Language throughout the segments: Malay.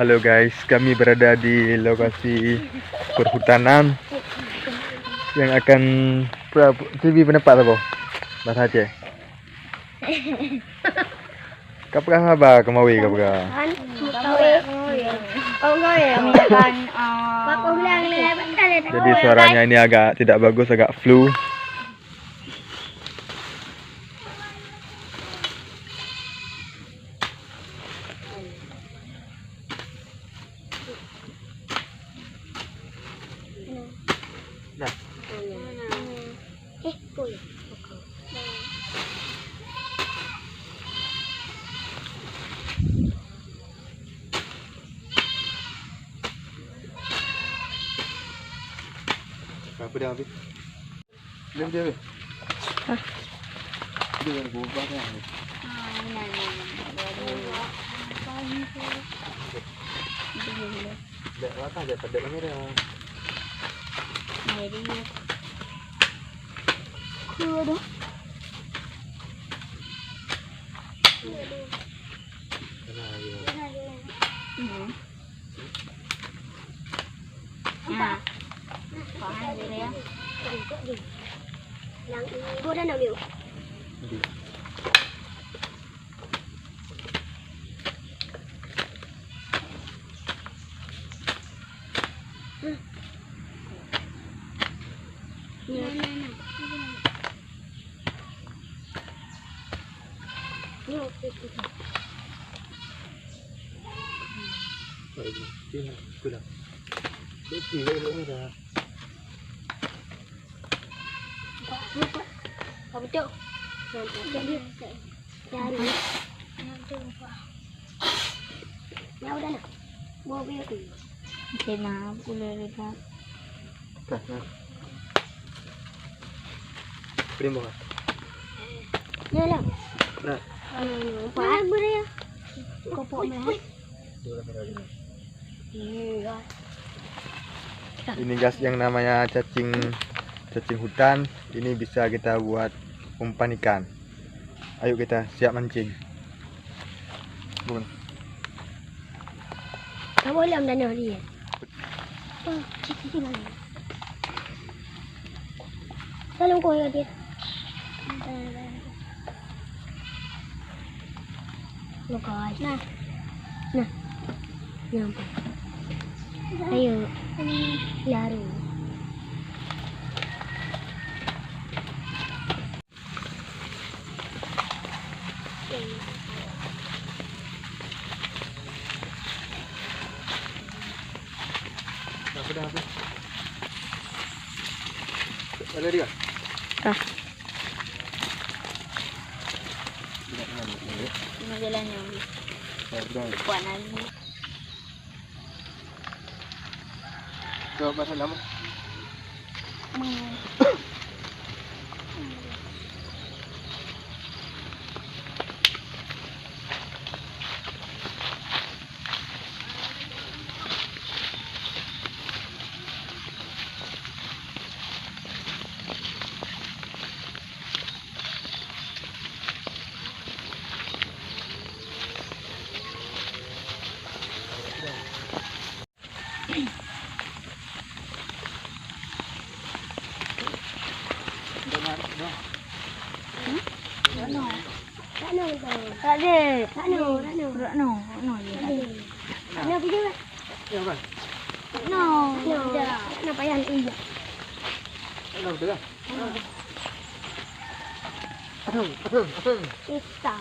Halo guys, kami berada di lokasi perhutanan yang akan TV pendapat apa? Bahasa Aceh. Kapkah apa kemawi kapkah? Jadi suaranya ini agak tidak bagus, agak flu. Apa dia habis? Dia. Dia ada buah kan? Dah rata aja pada kamera. Yang ibu dan Nabil. Apa tu? Jadi ya udah nak. Bawa biar tu. Kena boleh lihat. Primo kan? Ya lah. Nah. Apa boleh? Kopok meh. Iya. Ini guys yang namanya cacing hutan. Ini bisa kita buat umpan ikan. Ayo kita siap mancing. Bun. Kamu boleh ambil dana dia. Oh, cik mana? Salam kau ya dia. Look guys. Nah. Nampak. Ayo. Laru. Apa dah habis? Ada dia? Ini jalannya. Puan lagi. Coba pasal lama. Kenapa yang iya? Kita.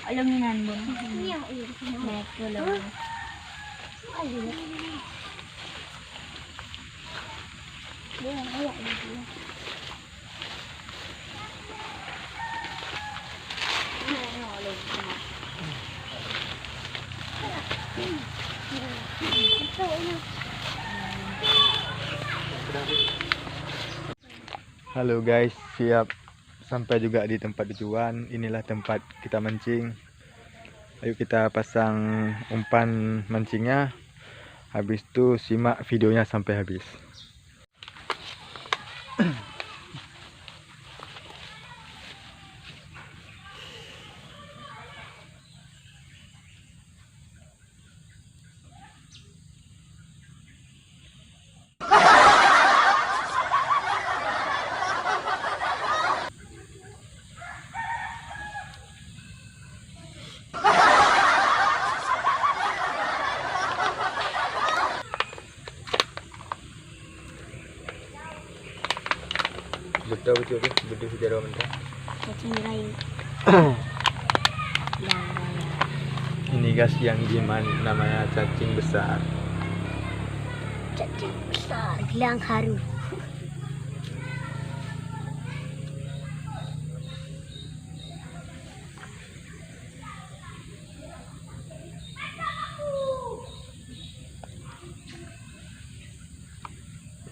Alam niyo nan bun. Neko lang. Ito, Halo guys, siap sampai juga di tempat tujuan. Inilah tempat kita mancing. Ayo kita pasang umpan mancingnya. Habis itu simak videonya sampai habis. Betul sejarah mentah. Cacing rayu. Yang raya. Ini guys yang gimana namanya cacing besar. Cacing besar. Gelang haru.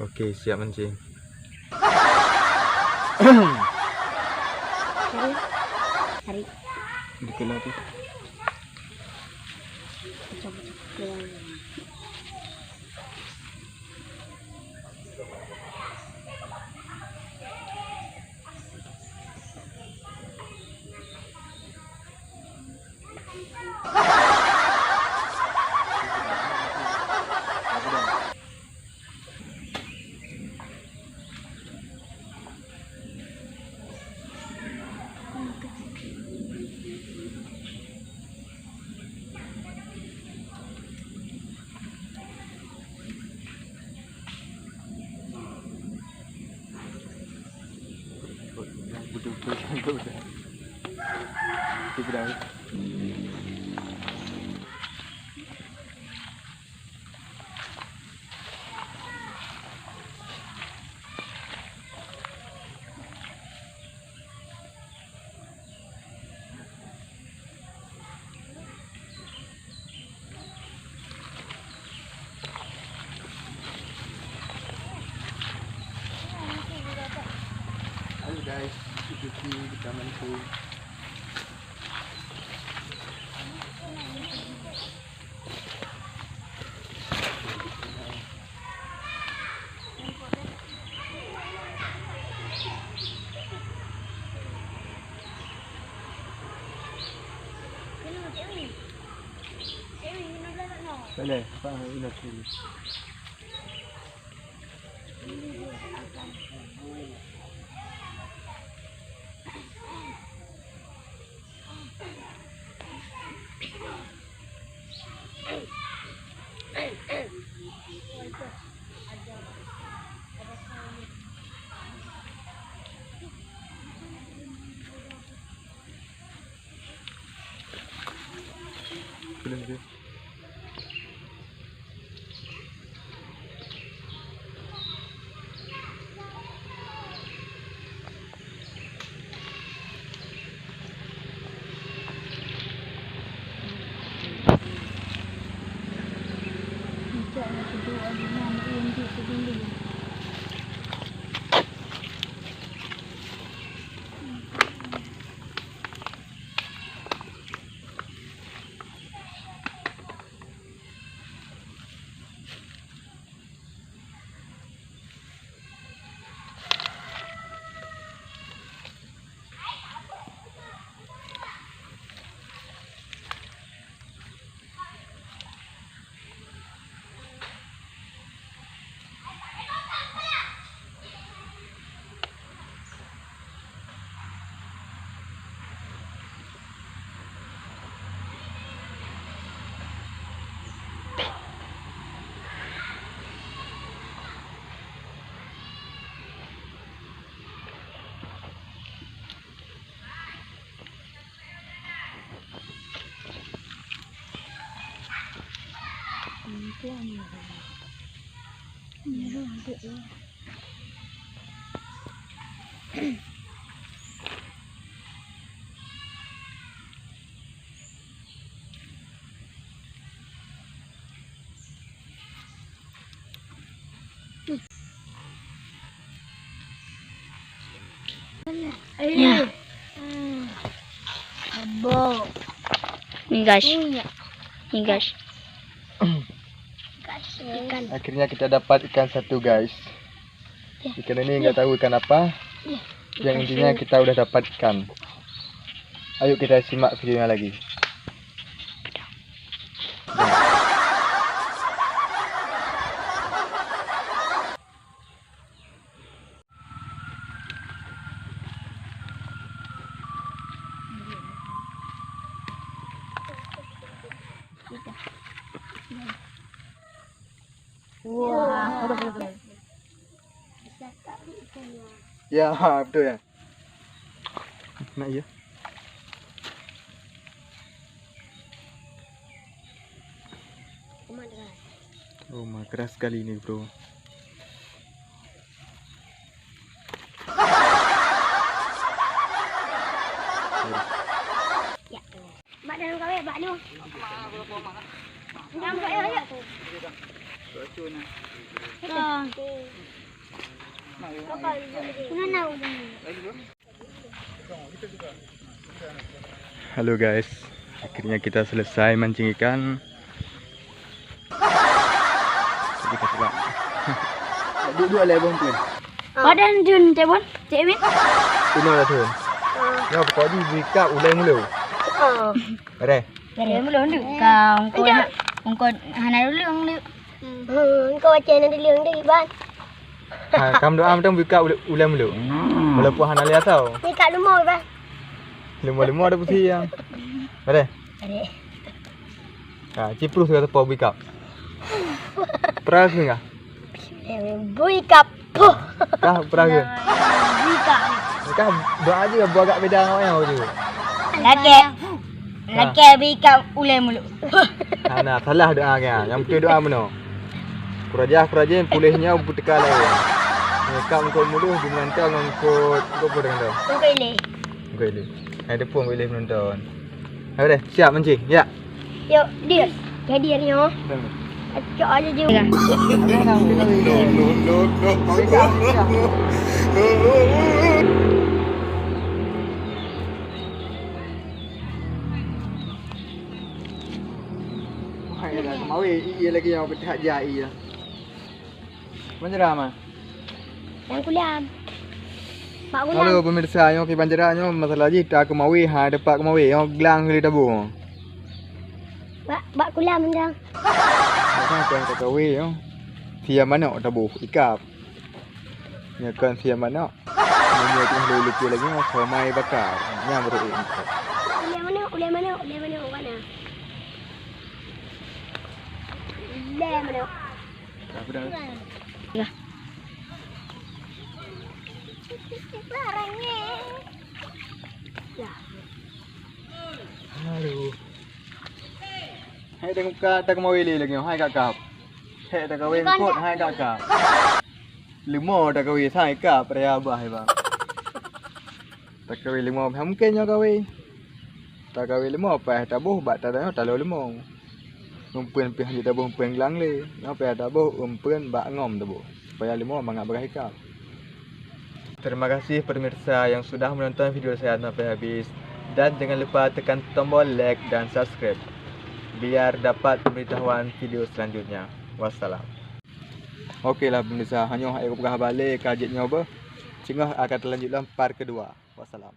Oke, siap mancing. Cari. Dikelah tuh. Coba gelang. Halo guys, ikuti kita mancing. Boleh, Pak, ini sini. Belum sih. Nih guys. Nih guys. Ikan. Akhirnya kita dapat ikan satu guys. Ikan ini nggak tahu ikan apa. Yang intinya kita udah dapat ikan. Ayo kita simak videonya lagi. Wah. Ya betul ya. Nah iya. Oh, keras sekali ini bro. Bak dalam kau bak ni. Nampak ya, ya. Halo guys, akhirnya kita selesai mancing ikan. Kita pulang. Duduk lah bang pun. Badan Jun, Cik Bon. Cik Min. Ini lah tu. Ya pokok di buka ulai mulu. Ada. Dari mulu dulu. Kau hana dulu dulu. Kau baca nanti liang dia ban. Kamu doa macam buka ulai mulu. Walaupun hana lihat tau. Ni kat rumah ban. Lemah-lemah ada putih yang. Ada. Ciplus kata pau buka. Pernah ke enggak? Bui kap. Kah pernah ke? Bika. Kah doa aja buat agak beda dengan orang tu. Laki bika ulai mulu. Nah, salah doa kan. Yang betul doa mana? Kurajah pulihnya bertekal lagi. Kau engkau mulu di menonton engkau apa dengan tu? Engkau ini. Ada pun boleh menonton. Ayo deh, siap mancing. Ya. Yuk, dia. Jadi hari ni. Acak aja je. Mau iya lagi yang berhak jai lah. Banjara mah. Yang kuliah. Mak kuliah. Halo pemirsa, yo ke banjara nyo masalah ji tak ke mawi ha dapat ke mawi yo gelang kali tabung. Bak kuliah mendang. Macam kan kata we yo. Sia mana tabuh ikap. Nya kan sia mana. Ini tu lupa lagi mau mai bakar. Nya baru ini. Uliah mana? Apa dah? Ya. Larangnya. Halo. Hai tengok tak mau wili lagi hai kakak. Hai tak kawin kot hai kakak. Limo tak kawin hai kak pria bah ba. Tak kawin limo mungkin yo kawin. Tak kawin limo apa tabuh bat tak ada talo limo. Umpen pi hanya tabuh umpen gelang le. Apa tabuh umpen bak ngom tabuh. Supaya limo mangak berhikap. Terima kasih pemirsa yang sudah menonton video saya sampai habis. Dan jangan lupa tekan tombol like dan subscribe biar dapat pemberitahuan video selanjutnya. Wassalam. Okeylah pemirsa, hanya ayo balik kajian nyoba. Cingah akan terlanjutlah part kedua. Wassalam.